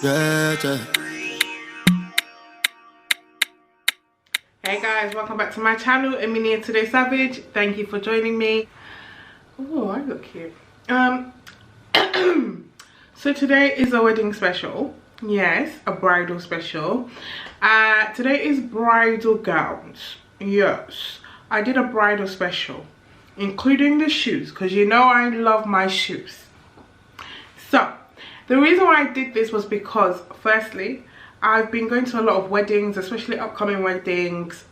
Yeah, yeah. Hey guys, welcome back to my channel. Emilia today Savage. Thank you for joining me. Oh, I look cute. So today is a wedding special. Yes, a bridal special. Today is bridal gowns. Yes, I did a bridal special, including the shoes, because you know I love my shoes. So the reason why I did this was because, firstly, I've been going to a lot of weddings, especially upcoming weddings,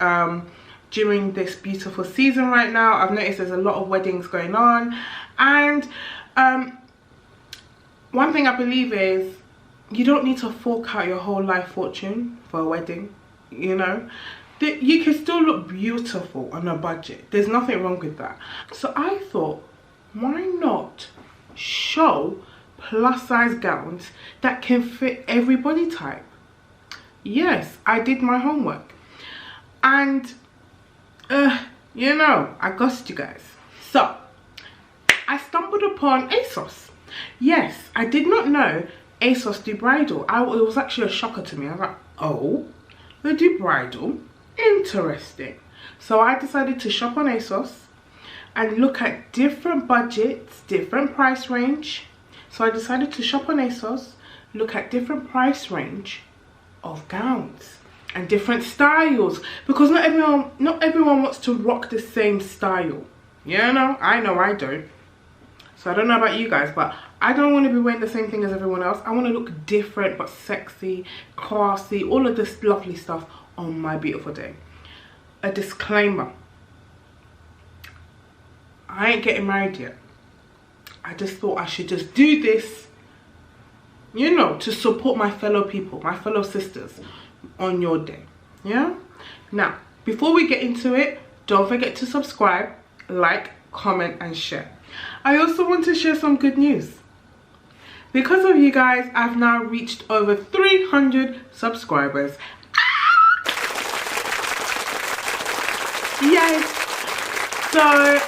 during this beautiful season right now. I've noticed there's a lot of weddings going on, and one thing I believe is you don't need to fork out your whole life fortune for a wedding. You know, you can still look beautiful on a budget. There's nothing wrong with that. So I thought, why not show plus size gowns that can fit every body type? Yes, I did my homework, and you know, I ghosted you guys. So I stumbled upon ASOS. Yes, I did not know ASOS do bridal. It was actually a shocker to me. I was like, oh, they do bridal? Interesting. So I decided to shop on ASOS and look at different budgets, different price range. So I decided to shop on ASOS, look at different price range of gowns and different styles, because not everyone wants to rock the same style. You know I don't. So I don't know about you guys, but I don't want to be wearing the same thing as everyone else. I want to look different but sexy, classy, all of this lovely stuff on my beautiful day. A disclaimer, I ain't getting married yet. I just thought I should just do this, you know, to support my fellow people, my fellow sisters on your day. Yeah? Now, before we get into it, don't forget to subscribe, like, comment and share. I also want to share some good news. Because of you guys, I've now reached over 300 subscribers. Yes. So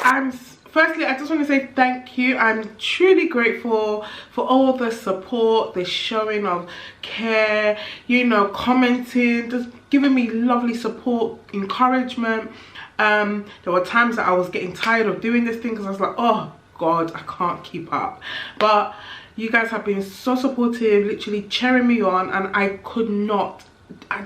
firstly, I just want to say thank you. I'm truly grateful for all the support, the showing of care, you know, commenting, just giving me lovely support, encouragement. There were times that I was getting tired of doing this thing because I was like, oh God, I can't keep up. But you guys have been so supportive, literally cheering me on, and I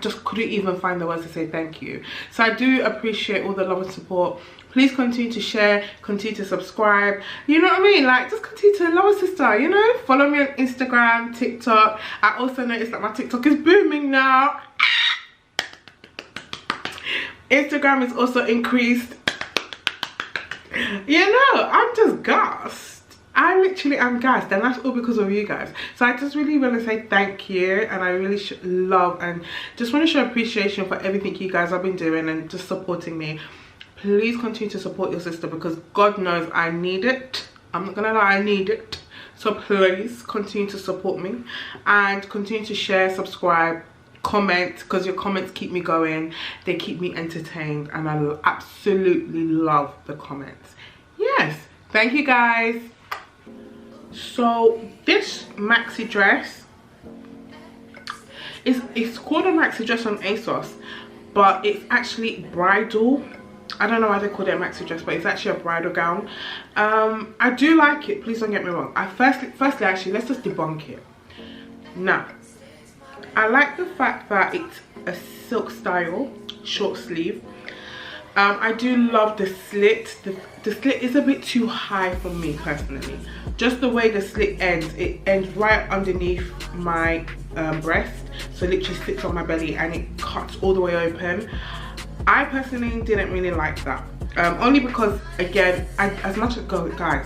just couldn't even find the words to say thank you. So I do appreciate all the love and support. Please continue to share, continue to subscribe, you know what I mean? Like, just continue to love a sister, you know? Follow me on Instagram, TikTok. I also noticed that my TikTok is booming now. Instagram is also increased. You know, I'm just gassed. I literally am gassed, and that's all because of you guys. So I just really want to say thank you, and I really love and just want to show appreciation for everything you guys have been doing and just supporting me. Please continue to support your sister, because God knows I need it. I'm not gonna lie, I need it. So please continue to support me and continue to share, subscribe, comment, because your comments keep me going. They keep me entertained, and I absolutely love the comments. Yes, thank you guys. So this maxi dress it's called a maxi dress on ASOS, but it's actually bridal. I don't know why they call it a maxi dress, but it's actually a bridal gown. I do like it, please don't get me wrong. Firstly, actually, let's just debunk it. Now, I like the fact that it's a silk style, short sleeve. I do love the slit. The slit is a bit too high for me personally. Just the way the slit ends, it ends right underneath my breast, so it literally sits on my belly and it cuts all the way open. I personally didn't really like that, only because, again, as much as guys,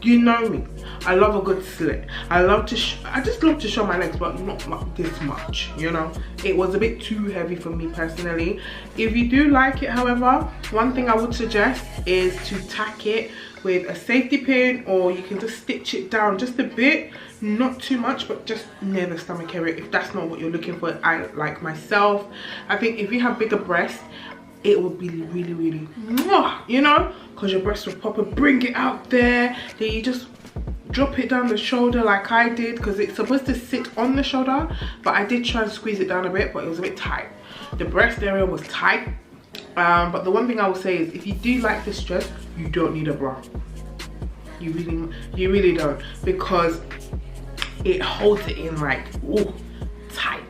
you know me, I love a good slit. I just love to show my legs, but not this much, you know. It was a bit too heavy for me personally. If you do like it, however, one thing I would suggest is to tack it with a safety pin, or you can just stitch it down just a bit, not too much, but just near the stomach area if that's not what you're looking for. I like myself, I think if you have bigger breasts, it would be really, really, you know, because your breasts will proper bring it out there. Then you just drop it down the shoulder like I did, because it's supposed to sit on the shoulder, but I did try and squeeze it down a bit, but it was a bit tight. The breast area was tight. But the one thing I will say is, if you do like this dress, you don't need a bra. You really don't, because it holds it in like, ooh, tight.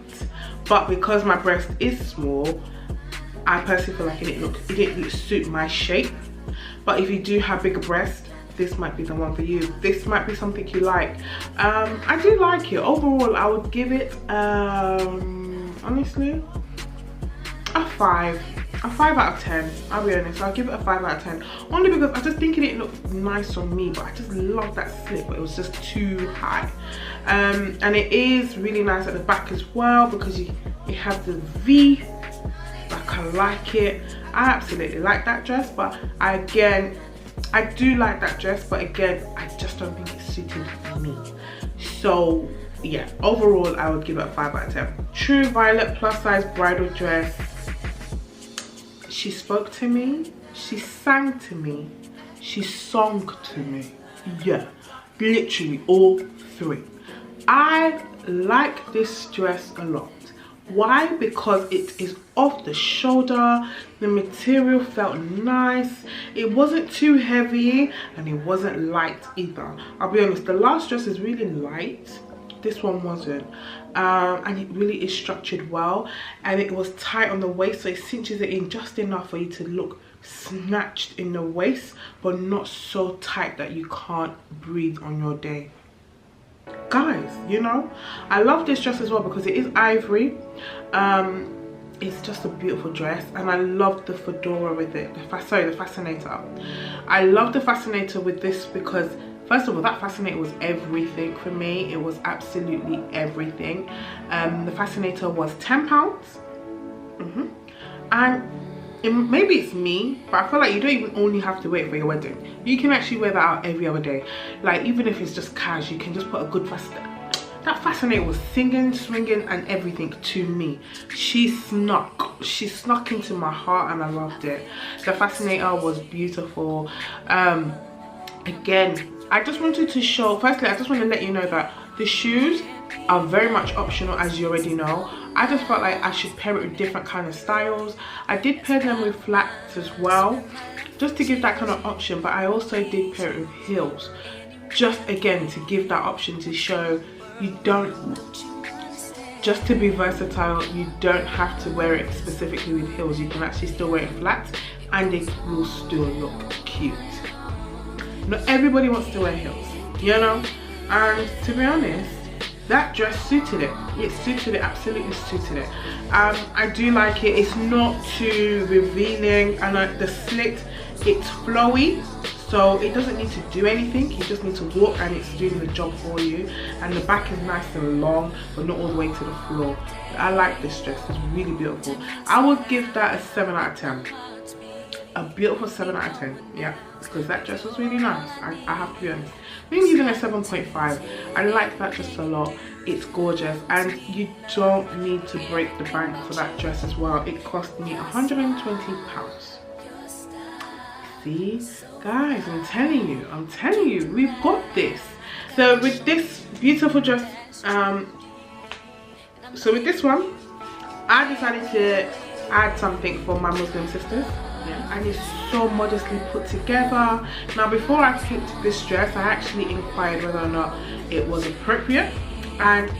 But because my breast is small, I personally feel like it didn't suit my shape. But if you do have bigger breasts, this might be the one for you. This might be something you like. I do like it. Overall, I would give it, honestly, a 5. A 5 out of 10. I'll be honest, I'll give it a 5 out of 10. Only because I just think it looked nice on me, but I just love that slip, but it was just too high. And it is really nice at the back as well, because you have the V. Like, I like it. I absolutely like that dress, but I do like that dress, but again, I just don't think it suited me. So yeah, overall, I would give it a 5 out of 10. True Violet plus size bridal dress. She spoke to me, she sang to me, she sung to me. Yeah, literally all 3. I like this dress a lot. Why? Because it is off the shoulder, the material felt nice, it wasn't too heavy, and it wasn't light either. I'll be honest, the last dress is really light, this one wasn't. And it really is structured well, and it was tight on the waist, so it cinches it in just enough for you to look snatched in the waist, but not so tight that you can't breathe on your day. Guys, you know, I love this dress as well because it is ivory. It's just a beautiful dress, and I love the fedora with it. The fascinator. I love the fascinator with this because, first of all, that fascinator was everything for me. It was absolutely everything. The fascinator was £10. And maybe it's me, but I feel like you don't even only have to wear it for your wedding. You can actually wear that out every other day. Like, even if it's just cash, you can just put a good fascinator. That fascinator was singing, swinging, and everything to me. She snuck into my heart, and I loved it. The fascinator was beautiful. Again, I just wanted to show, firstly, I just want to let you know that the shoes are very much optional, as you already know. I just felt like I should pair it with different kind of styles. I did pair them with flats as well, just to give that kind of option, but I also did pair it with heels, just again to give that option, to show you don't, just to be versatile, you don't have to wear it specifically with heels. You can actually still wear it in flats and it will still look cute. Not everybody wants to wear heels, you know, and to be honest, that dress suited it. It suited it, absolutely suited it. I do like it. It's not too revealing, and the slit, it's flowy, so it doesn't need to do anything. You just need to walk and it's doing the job for you. And the back is nice and long, but not all the way to the floor. I like this dress. It's really beautiful. I would give that a 7 out of 10. A beautiful 7 out of 10, yeah, because that dress was really nice. I have to be honest. Maybe even a 7.5. I like that dress a lot. It's gorgeous, and you don't need to break the bank for that dress as well. It cost me £120. See, guys, I'm telling you, we've got this. So with this beautiful dress, so with this one, I decided to add something for my Muslim sisters. Yeah, and it's so modestly put together. Now, before I picked this dress, I actually inquired whether or not it was appropriate, and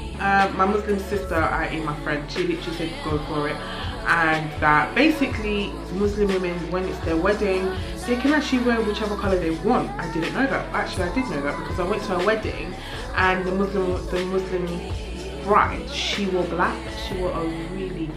my Muslim sister, i.e. my friend, she literally said go for it, and that basically Muslim women, when it's their wedding, they can actually wear whichever color they want. I didn't know that. Actually, I did know that because I went to a wedding, and the Muslim bride, she wore black. She wore a really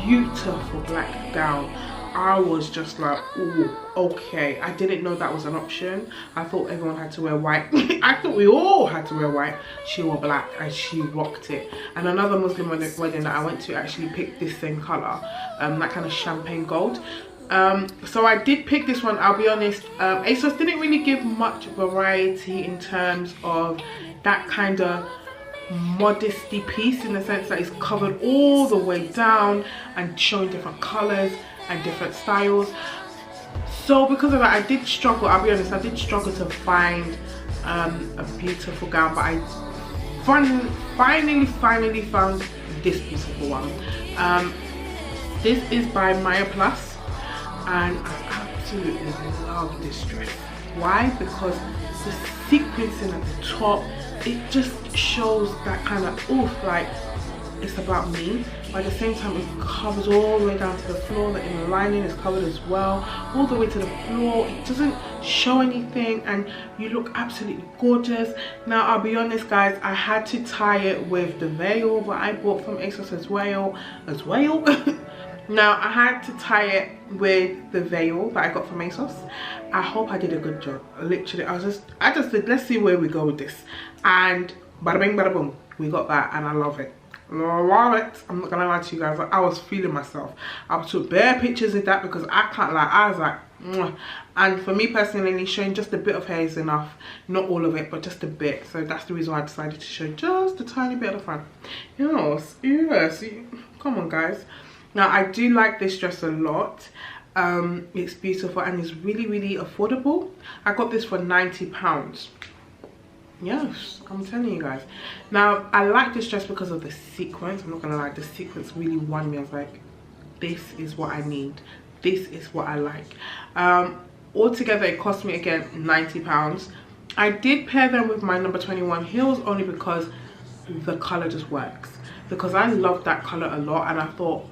beautiful black gown. I was just like, oh, okay. I didn't know that was an option. I thought everyone had to wear white. I thought we all had to wear white. She wore black and she rocked it. And another Muslim wedding that I went to actually picked this same color, that kind of champagne gold. So I did pick this one. I'll be honest, ASOS didn't really give much variety in terms of that kind of modesty piece, in the sense that it's covered all the way down and showing different colors and different styles. So because of that, I did struggle, I'll be honest, I did struggle to find a beautiful gown, but I finally found this beautiful one. This is by Yaura Plus, and I absolutely love this dress. Why? Because the sequencing at the top, it just shows that kind of oof, like it's about me, but at the same time it covers all the way down to the floor. The inner lining is covered as well, all the way to the floor. It doesn't show anything, and you look absolutely gorgeous. Now I'll be honest guys, I had to tie it with the veil that I bought from ASOS as well. Now I had to tie it with the veil that I got from ASOS. I hope I did a good job. Literally, I just said, let's see where we go with this, and bada bing bada boom, we got that, and I love it. Love it. I'm not gonna lie to you guys, I was feeling myself. I took bare pictures of that because I can't lie, I was like mwah. And for me personally, showing just a bit of hair is enough. Not all of it, but just a bit. So that's the reason why I decided to show just a tiny bit of the front. Yes, come on guys. Now I do like this dress a lot. It's beautiful and it's really affordable. I got this for £90. Yes, I'm telling you guys. Now I like this dress because of the sequins. I'm not gonna lie, the sequins really won me. I was like, this is what I need, this is what I like. Altogether it cost me again £90. I did pair them with my number 21 heels only because the color just works, because I love that color a lot, and I thought,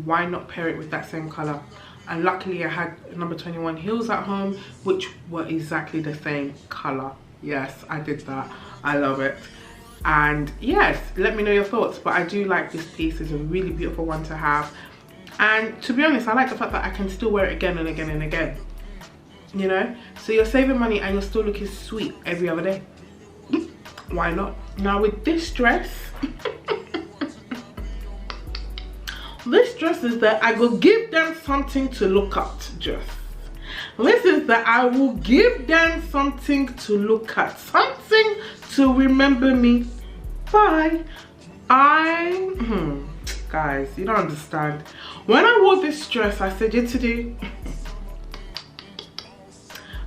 why not pair it with that same color? And luckily I had number 21 heels at home which were exactly the same color. Yes, I did that. I love it. And yes, let me know your thoughts, but I do like this piece. It's a really beautiful one to have, and to be honest, I like the fact that I can still wear it again and again and again, you know. So you're saving money and you're still looking sweet every other day. Why not? Now with this dress this dress is that I will give them something to look at. Just this is that I will give them something to look at, something to remember me by. Guys, you don't understand. When I wore this dress, I said yesterday,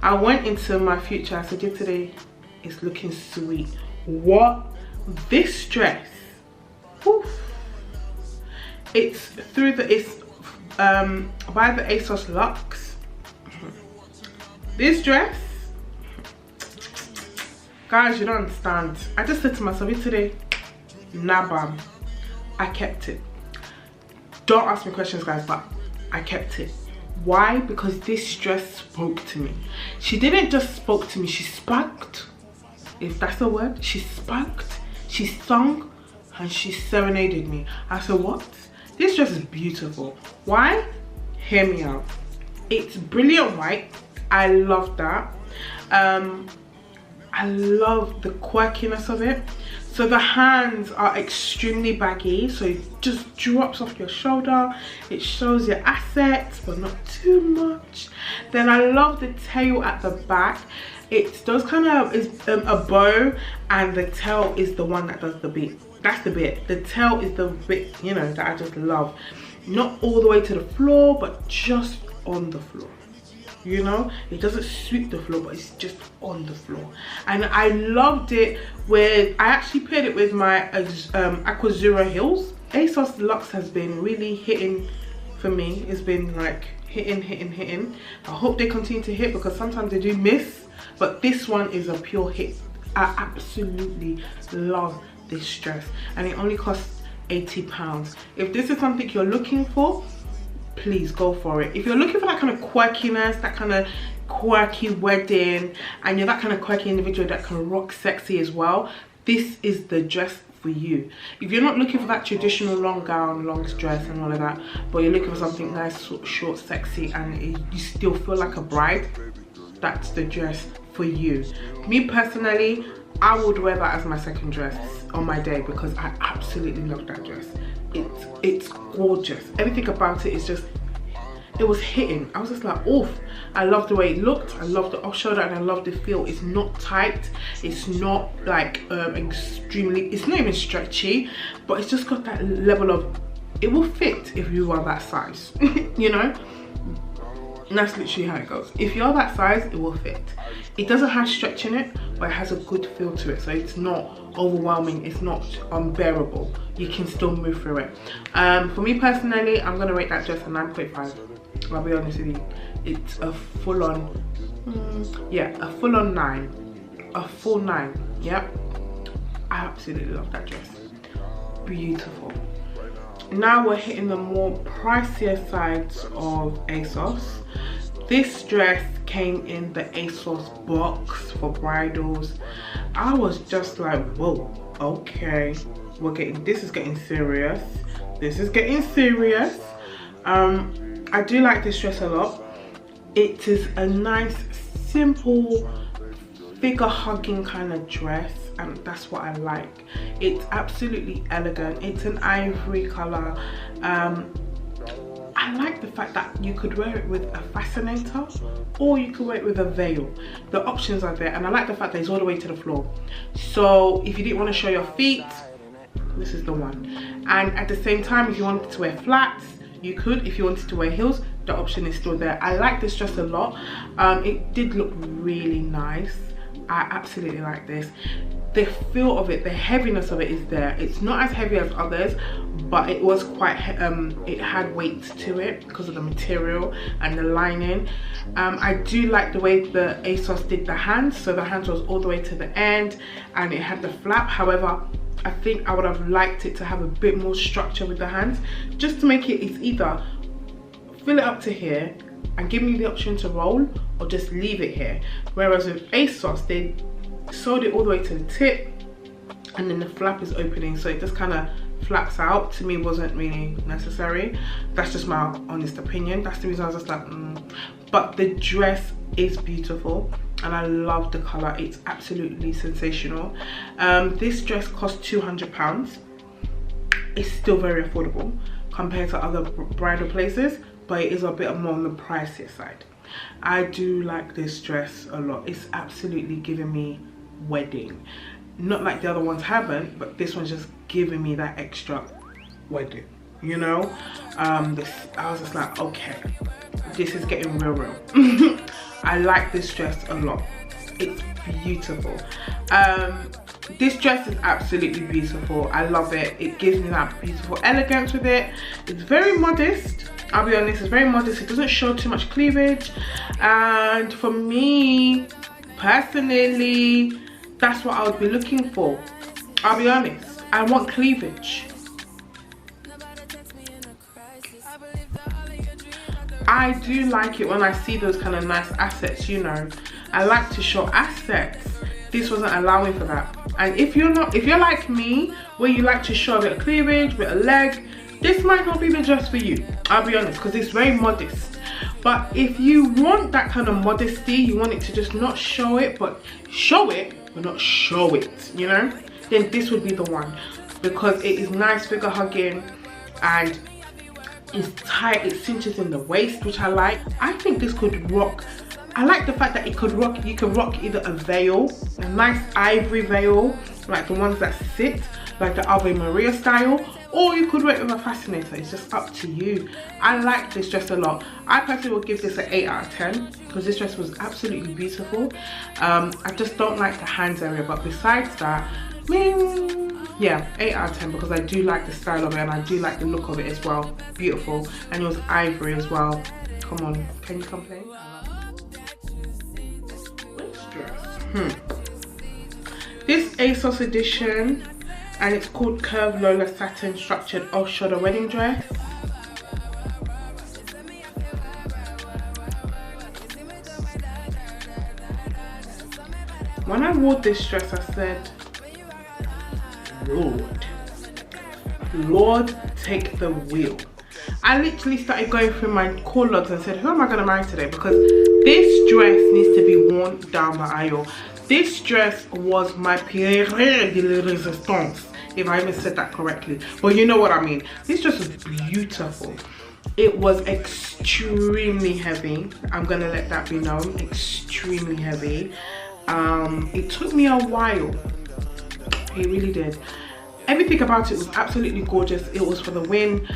I went into my future, I said yesterday, it's looking sweet. What? This dress, oof, it's through the, it's by the ASOS LUXE. This dress, guys, you don't understand. I just said to myself yesterday, nah bam, I kept it. Don't ask me questions guys, but I kept it. Why? Because this dress spoke to me. She didn't just spoke to me, she sparked, if that's a word. She sparked, she sung, and she serenaded me. I said, what? This dress is beautiful. Why? Hear me out. It's brilliant white. I love that. I love the quirkiness of it. So the hands are extremely baggy, so it just drops off your shoulder. It shows your assets, but not too much. Then I love the tail at the back. It does kind of is a bow, and the tail is the one that does the bit. That's the bit. The tail is the bit, you know, that I just love. Not all the way to the floor, but just on the floor. You know, it doesn't sweep the floor, but it's just on the floor. And I loved it with, I actually paired it with my Aqua Zero heels. ASOS LUXE has been really hitting for me. It's been like hitting. I hope they continue to hit, because sometimes they do miss, but this one is a pure hit. I absolutely love this dress, and it only costs £80. If this is something you're looking for, please go for it. If you're looking for that kind of quirkiness, that kind of quirky wedding, and you're that kind of quirky individual that can rock sexy as well, this is the dress for you. If you're not looking for that traditional long gown, long dress and all of that, but you're looking for something nice, short, sexy, and you still feel like a bride, that's the dress for you. Me personally, I would wear that as my second dress on my day, because I absolutely love that dress. It's gorgeous. Everything about it is just, it was hitting. I was just like, oof. I love the way it looked. I love the off shoulder, and I love the feel. It's not tight. It's not like extremely, it's not even stretchy, but it's just got that level of, it will fit if you are that size, you know. And that's literally how it goes. If you're that size, it will fit. It doesn't have stretch in it, but it has a good feel to it, so it's not overwhelming, it's not unbearable. You can still move through it. For me personally, I'm gonna rate that dress a 9.5. I'll be honest with you, it's a full-on, yeah, a full-on 9, a full 9. Yep, I absolutely love that dress. Beautiful. Now we're hitting the more pricier sides of ASOS. This dress came in the ASOS box for bridals. I was just like, whoa, okay, this is getting serious. This is getting serious. I do like this dress a lot. It is a nice, simple, figure hugging kind of dress, and that's what I like. It's absolutely elegant. It's an ivory color. I like the fact that you could wear it with a fascinator or you could wear it with a veil. The options are there, and I like the fact that it's all the way to the floor. So if you didn't want to show your feet, this is the one. And at the same time, if you wanted to wear flats, you could. If you wanted to wear heels, the option is still there. I like this dress a lot. It did look really nice. I absolutely like this. The feel of it, the heaviness of it is there. It's not as heavy as others, but it was quite it had weight to it because of the material and the lining. I do like the way the ASOS did the hands. So the hands was all the way to the end and it had the flap. However, I think I would have liked it to have a bit more structure with the hands, just to make it's either fill it up to here and give me the option to roll, or just leave it here. Whereas with ASOS, they sewed it all the way to the tip and then the flap is opening, so it just kind of flaps out. To me, wasn't really necessary. That's just my honest opinion. That's the reason I was just like, But the dress is beautiful and I love the color. It's absolutely sensational. This dress cost £200. It's still very affordable compared to other bridal places, but it is a bit more on the pricier side. I do like this dress a lot. It's absolutely giving me wedding. Not like the other ones haven't, but this one's just giving me that extra wedding, you know. I was just like, okay, this is getting real. I like this dress a lot. It's beautiful. This dress is absolutely beautiful. I love it. It gives me that beautiful elegance with it. It's very modest. I'll be honest, it's very modest. It doesn't show too much cleavage, and for me personally, that's what I would be looking for. I'll be honest, I want cleavage. I do like it when I see those kind of nice assets, you know. I like to show assets. This wasn't allowing for that. And if you're like me, where you like to show a bit of cleavage, a bit of leg, this might not be the dress for you. I'll be honest, because it's very modest. But if you want that kind of modesty, you want it to just not show it, but show it, but not show it, you know, then this would be the one, because it is nice figure hugging and it's tight. It cinches in the waist, which I like. I think this could rock. I like the fact that it could rock. You can rock either a veil, a nice ivory veil, like the ones that sit, like the Ave Maria style, or you could wear it with a fascinator. It's just up to you. I like this dress a lot. I personally will give this an 8 out of 10 because this dress was absolutely beautiful. I just don't like the hands area, but besides that, yeah, 8 out of 10 because I do like the style of it and I do like the look of it as well. Beautiful. And it was ivory as well. Come on, can you complain? This ASOS edition, and it's called Curve Lola Satin Structured Off-Shoulder Wedding Dress. When I wore this dress, I said, Lord, take the wheel. I literally started going through my call logs and said, who am I going to marry today? Because this dress needs to be worn down the aisle. This dress was my pierre de resistance, if I even said that correctly. But you know what I mean. This dress was beautiful. It was extremely heavy. I'm going to let that be known. Extremely heavy. It took me a while. It really did. Everything about it was absolutely gorgeous. It was for the win.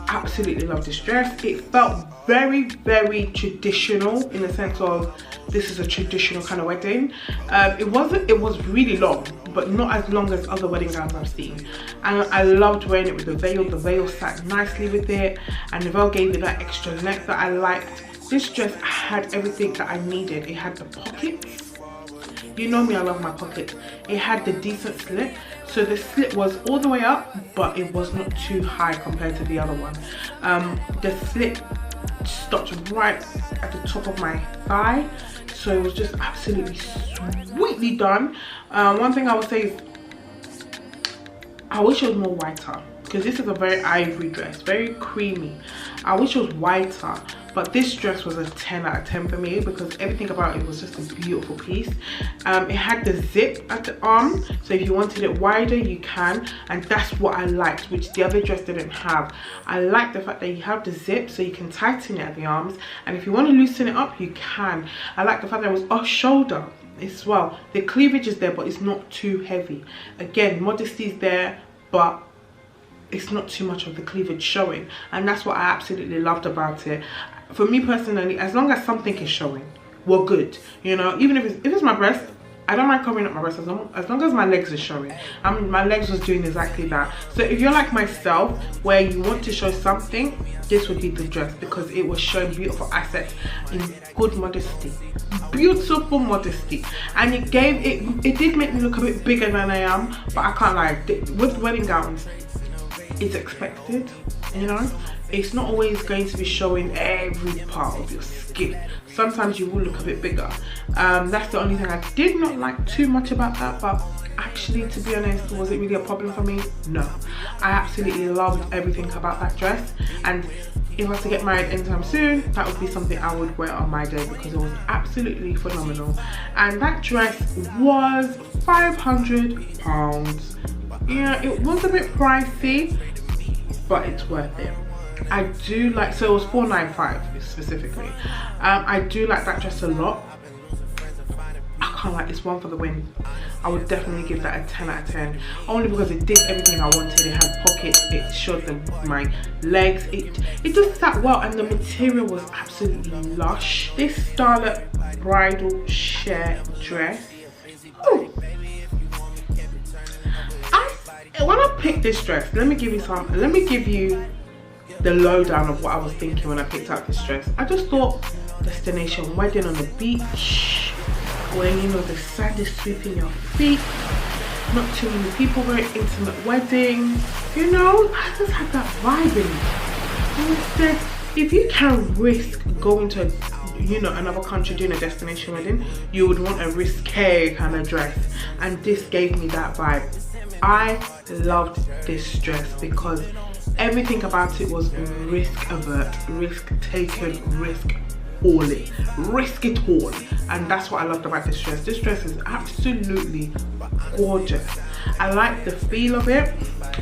absolutely love this dress. It felt very, very traditional in the sense of this is a traditional kind of wedding. It was really long, but not as long as other wedding gowns I've seen. And I loved wearing it with the veil. The veil sat nicely with it, and the veil gave it that extra length that I liked. This dress had everything that I needed. It had the pockets. You know me, I love my pockets. It had the decent slit. So the slit was all the way up, but it was not too high compared to the other one. The slit stopped right at the top of my thigh. So it was just absolutely sweetly done. One thing I would say is I wish it was more whiter, because this is a very ivory dress, very creamy. I wish it was whiter, but this dress was a 10 out of 10 for me because everything about it was just a beautiful piece. It had the zip at the arm, so if you wanted it wider you can, and that's what I liked, which the other dress didn't have. I like the fact that you have the zip so you can tighten it at the arms, and if you want to loosen it up you can. I like the fact that it was off shoulder as well. The cleavage is there, but it's not too heavy. Again, modesty is there, but it's not too much of the cleavage showing, and that's what I absolutely loved about it. For me personally, as long as something is showing, we're good. You know, even if it's my breast, I don't mind covering up my breast as long as my legs are showing. My legs was doing exactly that. So if you're like myself, where you want to show something, this would be the dress, because it was showing beautiful assets in good modesty, beautiful modesty, and it did make me look a bit bigger than I am. But I can't lie, with wedding gowns, it's expected, you know. It's not always going to be showing every part of your skin. Sometimes you will look a bit bigger. That's the only thing I did not like too much about that, but actually, to be honest, was it really a problem for me? No. I absolutely loved everything about that dress, and if I was to get married anytime soon, that would be something I would wear on my day because it was absolutely phenomenal. And that dress was £500. Yeah, it was a bit pricey, but it's worth it. I do like, so it was £495 specifically. I do like that dress a lot. I can't like, it's one for the win. I would definitely give that a 10 out of 10, only because it did everything I wanted. It had pockets, it showed my legs, it just sat well, and the material was absolutely lush. This Violet bridal sheer dress, ooh. When I picked this dress, let me give you the lowdown of what I was thinking when I picked out this dress. I just thought destination wedding on the beach, where you know the sand is sweeping your feet, not too many people, very intimate wedding, you know. I just had that vibe in it. And instead, if you can risk going to, you know, another country doing a destination wedding, you would want a risque kind of dress, and this gave me that vibe. I loved this dress because everything about it was risk avert, risk taken, risk all it, risk it all, and that's what I loved about this dress. This dress is absolutely gorgeous. I like the feel of it.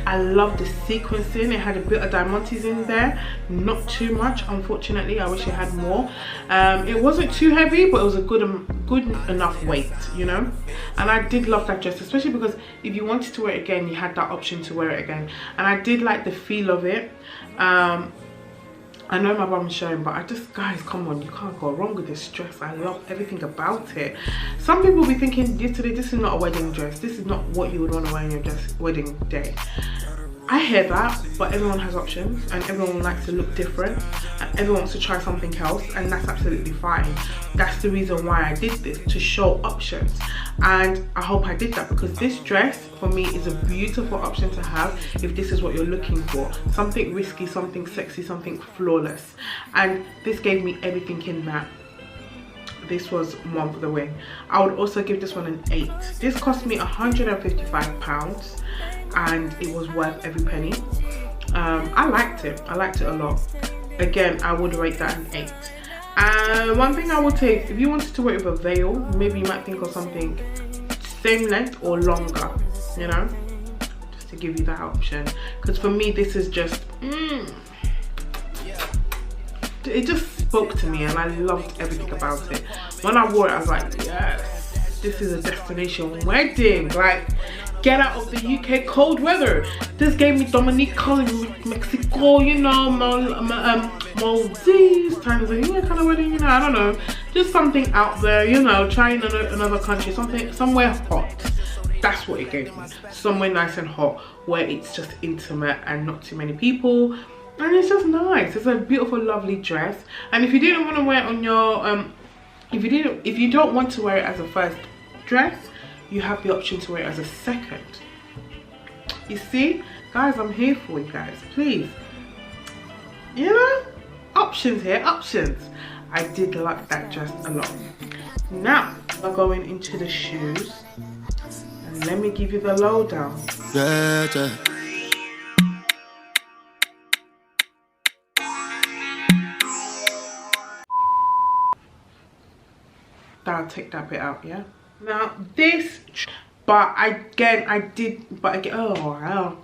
I love the sequencing. It had a bit of diamantes in there, not too much, unfortunately. I wish it had more. It wasn't too heavy, but it was a good enough weight, you know. And I did love that dress, especially because if you wanted to wear it again, you had that option to wear it again. And I did like the feel of it. I know my bum is showing, but guys, come on, you can't go wrong with this dress. I love everything about it. Some people will be thinking yesterday, this is not a wedding dress. This is not what you would want to wear on your wedding day. I hear that, but everyone has options, and everyone likes to look different, and everyone wants to try something else, and that's absolutely fine. That's the reason why I did this, to show options, and I hope I did that, because this dress for me is a beautiful option to have if this is what you're looking for. Something risky, something sexy, something flawless, and this gave me everything in that. This was one for the win. I would also give this one an 8. This cost me £155, and it was worth every penny. I liked it a lot. Again, I would rate that an 8. And one thing I would say, if you wanted to wear it with a veil, maybe you might think of something same length or longer, you know, just to give you that option. Because for me, this is just it just spoke to me, and I loved everything about it. When I wore it, I was like, yes, this is a destination wedding. Like, get out of the UK cold weather. This gave me Dominica, Mexico, you know, Maldives, Tanzania kind of wedding, you know, I don't know, just something out there, you know, trying another country, somewhere hot. That's what it gave me, somewhere nice and hot where it's just intimate and not too many people, and it's just nice. It's a beautiful, lovely dress. And if you didn't want to wear it on your if you don't want to wear it as a first dress, you have the option to wear it as a second. You see, guys, I'm here for you guys, please, you know, options here, options. I did like that dress a lot. Now we're going into the shoes, and let me give you the lowdown. I'll take that bit out, yeah. Now this, oh wow.